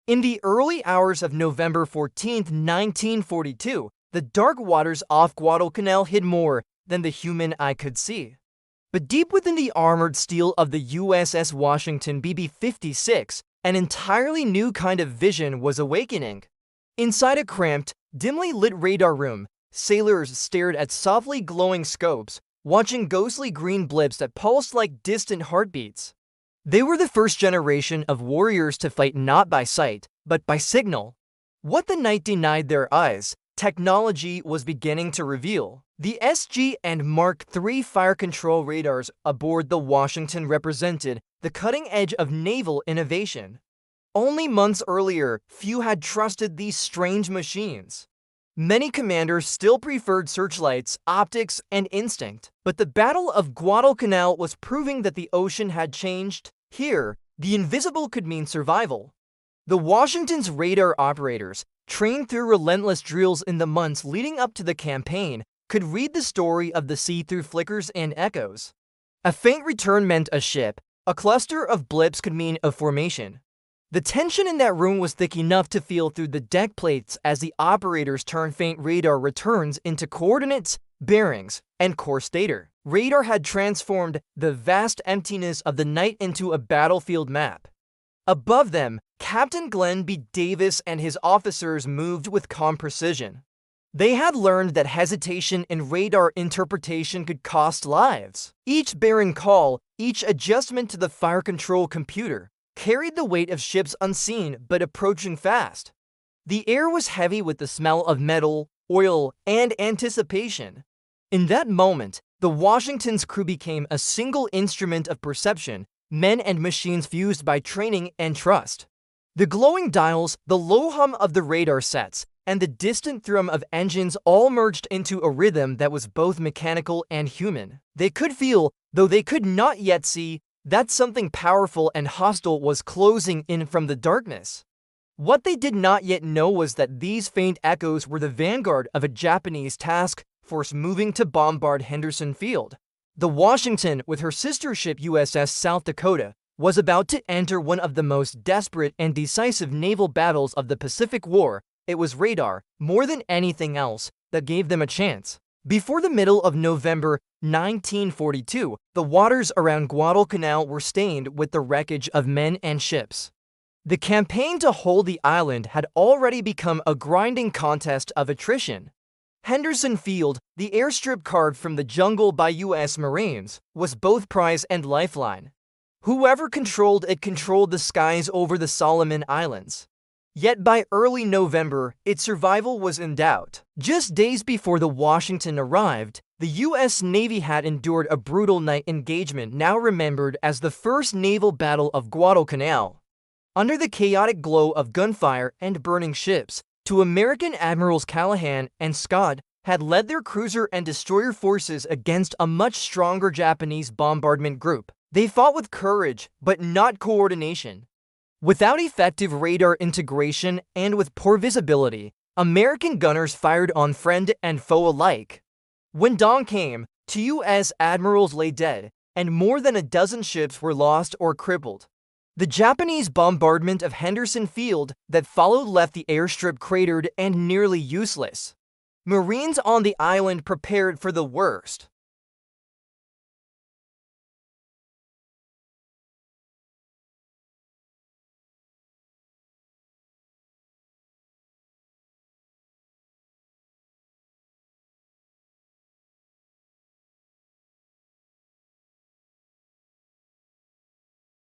In the early hours of November 14, 1942, the dark waters off Guadalcanal hid more than the human eye could see. But deep within the armored steel of the USS Washington BB-56, an entirely new kind of vision was awakening. Inside a cramped, dimly lit radar room, sailors stared at softly glowing scopes, watching ghostly green blips that pulsed like distant heartbeats. They were the first generation of warriors to fight not by sight, but by signal. What the night denied their eyes, technology was beginning to reveal. The SG and Mark III fire control radars aboard the Washington represented the cutting edge of naval innovation. Only months earlier, few had trusted these strange machines. Many commanders still preferred searchlights, optics, and instinct, but the Battle of Guadalcanal was proving that the ocean had changed. Here, the invisible could mean survival. The Washington's radar operators, trained through relentless drills in the months leading up to the campaign, could read the story of the sea through flickers and echoes. A faint return meant a ship. A cluster of blips could mean a formation. The tension in that room was thick enough to feel through the deck plates as the operators turned faint radar returns into coordinates, bearings, and course data. Radar had transformed the vast emptiness of the night into a battlefield map. Above them, Captain Glenn B. Davis and his officers moved with calm precision. They had learned that hesitation in radar interpretation could cost lives. Each bearing call, each adjustment to the fire control computer, carried the weight of ships unseen but approaching fast. The air was heavy with the smell of metal, oil, and anticipation. In that moment, the Washington's crew became a single instrument of perception, men and machines fused by training and trust. The glowing dials, the low hum of the radar sets, and the distant thrum of engines all merged into a rhythm that was both mechanical and human. They could feel, though they could not yet see, that something powerful and hostile was closing in from the darkness. What they did not yet know was that these faint echoes were the vanguard of a Japanese task force moving to bombard Henderson Field. The Washington, with her sister ship USS South Dakota, was about to enter one of the most desperate and decisive naval battles of the Pacific War. It was radar, more than anything else, that gave them a chance. Before the middle of November 1942, the waters around Guadalcanal were stained with the wreckage of men and ships. The campaign to hold the island had already become a grinding contest of attrition. Henderson Field, the airstrip carved from the jungle by U.S. Marines, was both prize and lifeline. Whoever controlled it controlled the skies over the Solomon Islands. Yet by early November, its survival was in doubt. Just days before the Washington arrived, the U.S. Navy had endured a brutal night engagement now remembered as the First Naval Battle of Guadalcanal. Under the chaotic glow of gunfire and burning ships, two American admirals Callahan and Scott had led their cruiser and destroyer forces against a much stronger Japanese bombardment group. They fought with courage, but not coordination. Without effective radar integration and with poor visibility, American gunners fired on friend and foe alike. When dawn came, 2 U.S. admirals lay dead, and more than a dozen ships were lost or crippled. The Japanese bombardment of Henderson Field that followed left the airstrip cratered and nearly useless. Marines on the island prepared for the worst.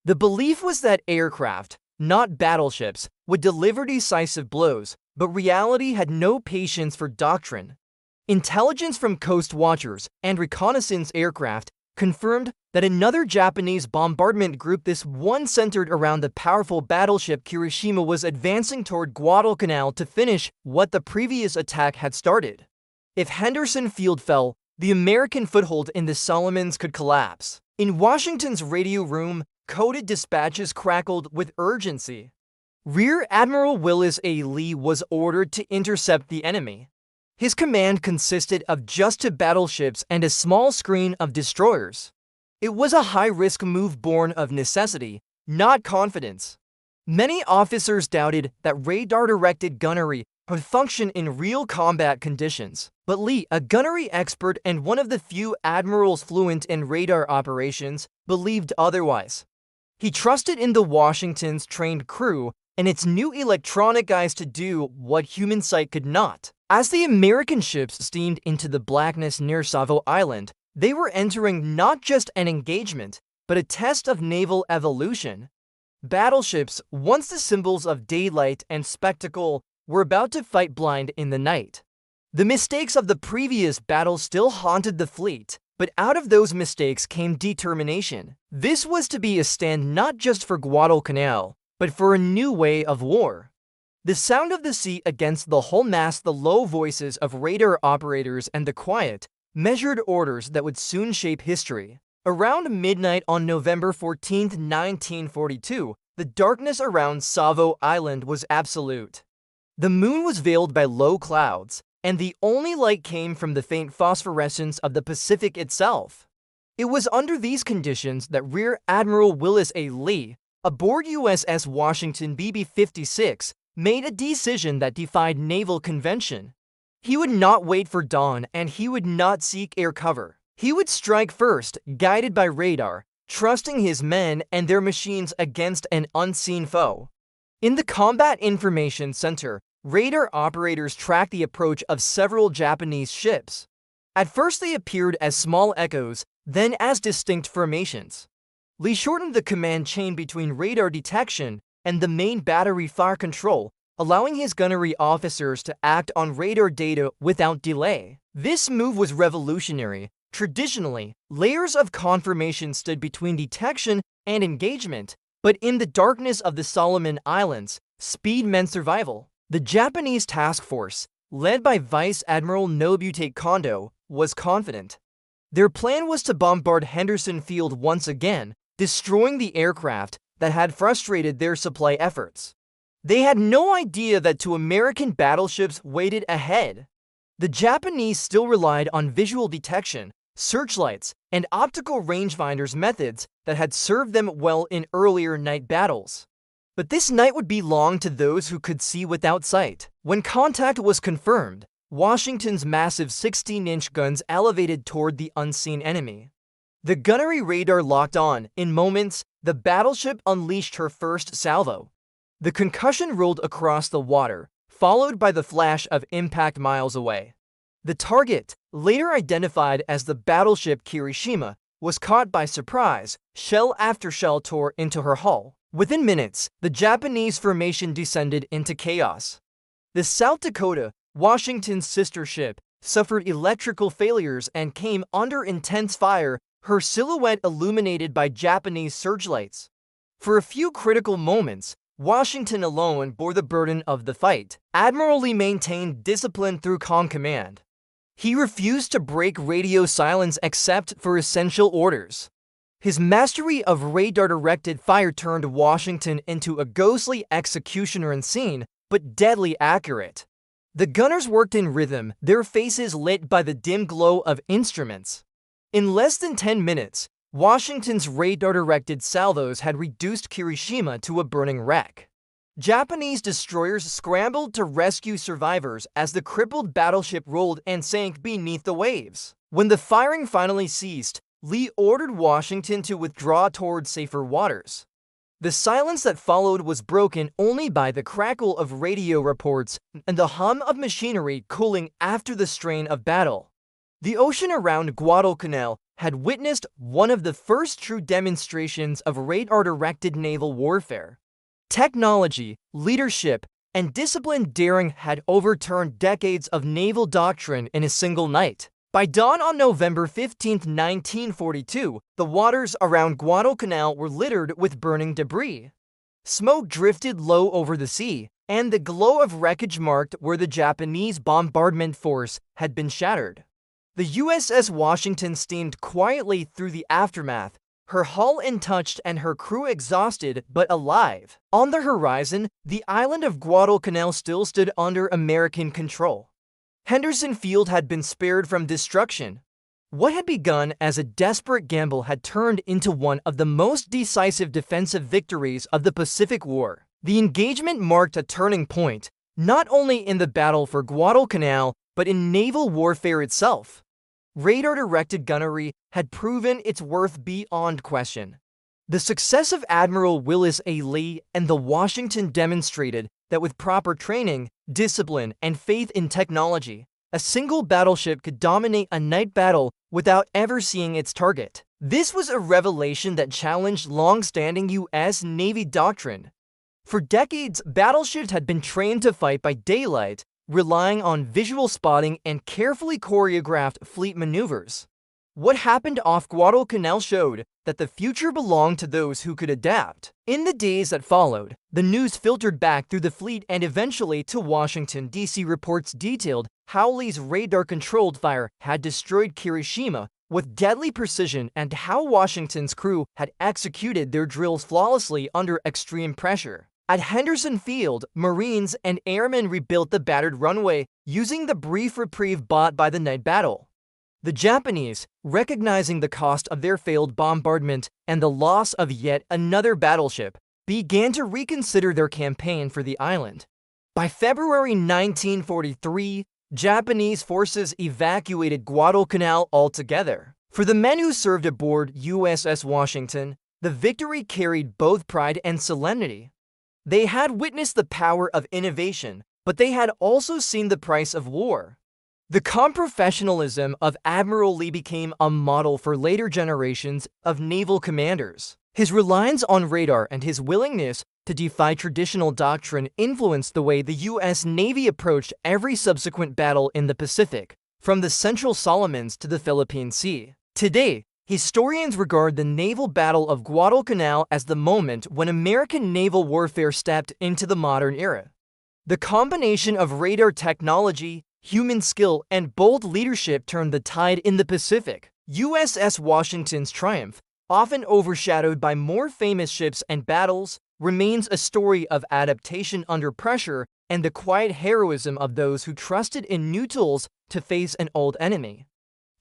The belief was that aircraft, not battleships, would deliver decisive blows, but reality had no patience for doctrine. Intelligence from coast watchers and reconnaissance aircraft confirmed that another Japanese bombardment group, this one centered around the powerful battleship Kirishima, was advancing toward Guadalcanal to finish what the previous attack had started. If Henderson Field fell, the American foothold in the Solomons could collapse. In Washington's radio room, coded dispatches crackled with urgency. Rear Admiral Willis A. Lee was ordered to intercept the enemy. His command consisted of just 2 battleships and a small screen of destroyers. It was a high-risk move born of necessity, not confidence. Many officers doubted that radar-directed gunnery would function in real combat conditions, but Lee, a gunnery expert and one of the few admirals fluent in radar operations, believed otherwise. He trusted in the Washington's trained crew and its new electronic eyes to do what human sight could not. As the American ships steamed into the blackness near Savo Island, they were entering not just an engagement, but a test of naval evolution. Battleships, once the symbols of daylight and spectacle, were about to fight blind in the night. The mistakes of the previous battle still haunted the fleet, but out of those mistakes came determination. This was to be a stand not just for Guadalcanal, but for a new way of war. The sound of the sea against the hull masked the low voices of radar operators and the quiet, measured orders that would soon shape history. Around midnight on November 14, 1942, the darkness around Savo Island was absolute. The moon was veiled by low clouds, and the only light came from the faint phosphorescence of the Pacific itself. It was under these conditions that Rear Admiral Willis A. Lee, aboard USS Washington BB-56, made a decision that defied naval convention. He would not wait for dawn, and he would not seek air cover. He would strike first, guided by radar, trusting his men and their machines against an unseen foe. In the Combat Information Center, radar operators tracked the approach of several Japanese ships. At first they appeared as small echoes, then as distinct formations. Lee shortened the command chain between radar detection and the main battery fire control, allowing his gunnery officers to act on radar data without delay. This move was revolutionary. Traditionally, layers of confirmation stood between detection and engagement, but in the darkness of the Solomon Islands, speed meant survival. The Japanese task force, led by Vice Admiral Nobute Kondo, was confident. Their plan was to bombard Henderson Field once again, destroying the aircraft that had frustrated their supply efforts. They had no idea that two American battleships waited ahead. The Japanese still relied on visual detection, searchlights, and optical rangefinders methods that had served them well in earlier night battles. But this night would belong to those who could see without sight. When contact was confirmed, Washington's massive 16-inch guns elevated toward the unseen enemy. The gunnery radar locked on. In moments, the battleship unleashed her first salvo. The concussion rolled across the water, followed by the flash of impact miles away. The target, later identified as the battleship Kirishima, was caught by surprise. Shell after shell tore into her hull. Within minutes, the Japanese formation descended into chaos. The South Dakota, Washington's sister ship, suffered electrical failures and came under intense fire, her silhouette illuminated by Japanese searchlights. For a few critical moments, Washington alone bore the burden of the fight. Admiral Lee maintained discipline through calm command. He refused to break radio silence except for essential orders. His mastery of radar-directed fire turned Washington into a ghostly executioner unseen, but deadly accurate. The gunners worked in rhythm, their faces lit by the dim glow of instruments. In less than 10 minutes, Washington's radar-directed salvos had reduced Kirishima to a burning wreck. Japanese destroyers scrambled to rescue survivors as the crippled battleship rolled and sank beneath the waves. When the firing finally ceased, Lee ordered Washington to withdraw toward safer waters. The silence that followed was broken only by the crackle of radio reports and the hum of machinery cooling after the strain of battle. The ocean around Guadalcanal had witnessed one of the first true demonstrations of radar-directed naval warfare. Technology, leadership, and disciplined daring had overturned decades of naval doctrine in a single night. By dawn on November 15, 1942, the waters around Guadalcanal were littered with burning debris. Smoke drifted low over the sea, and the glow of wreckage marked where the Japanese bombardment force had been shattered. The USS Washington steamed quietly through the aftermath, her hull untouched and her crew exhausted but alive. On the horizon, the island of Guadalcanal still stood under American control. Henderson Field had been spared from destruction. What had begun as a desperate gamble had turned into one of the most decisive defensive victories of the Pacific War. The engagement marked a turning point, not only in the battle for Guadalcanal, but in naval warfare itself. Radar-directed gunnery had proven its worth beyond question. The success of Admiral Willis A and the Washington demonstrated that with proper training, discipline, and faith in technology, a single battleship could dominate a night battle without ever seeing its target. This was a revelation that challenged long-standing U.S. Navy doctrine. For decades, battleships had been trained to fight by daylight, relying on visual spotting and carefully choreographed fleet maneuvers. What happened off Guadalcanal showed that the future belonged to those who could adapt. In the days that followed, the news filtered back through the fleet and eventually to Washington, D.C. Reports detailed how Lee's radar-controlled fire had destroyed Hiroshima with deadly precision and how Washington's crew had executed their drills flawlessly under extreme pressure. At Henderson Field, Marines and airmen rebuilt the battered runway using the brief reprieve bought by the night battle. The Japanese, recognizing the cost of their failed bombardment and the loss of yet another battleship, began to reconsider their campaign for the island. By February 1943, Japanese forces evacuated Guadalcanal altogether. For the men who served aboard USS Washington, the victory carried both pride and solemnity. They had witnessed the power of innovation, but they had also seen the price of war. The calm professionalism of Admiral Lee became a model for later generations of naval commanders. His reliance on radar and his willingness to defy traditional doctrine influenced the way the U.S. Navy approached every subsequent battle in the Pacific, from the Central Solomons to the Philippine Sea. Today, historians regard the naval battle of Guadalcanal as the moment when American naval warfare stepped into the modern era. The combination of radar technology, human skill, and bold leadership turned the tide in the Pacific. USS Washington's triumph, often overshadowed by more famous ships and battles, remains a story of adaptation under pressure and the quiet heroism of those who trusted in new tools to face an old enemy.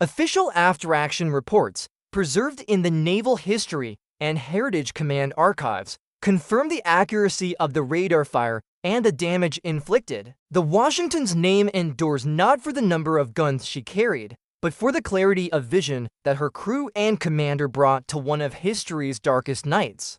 Official after-action reports, preserved in the Naval History and Heritage Command archives, confirm the accuracy of the radar fire and the damage inflicted. The Washington's name endures not for the number of guns she carried, but for the clarity of vision that her crew and commander brought to one of history's darkest nights.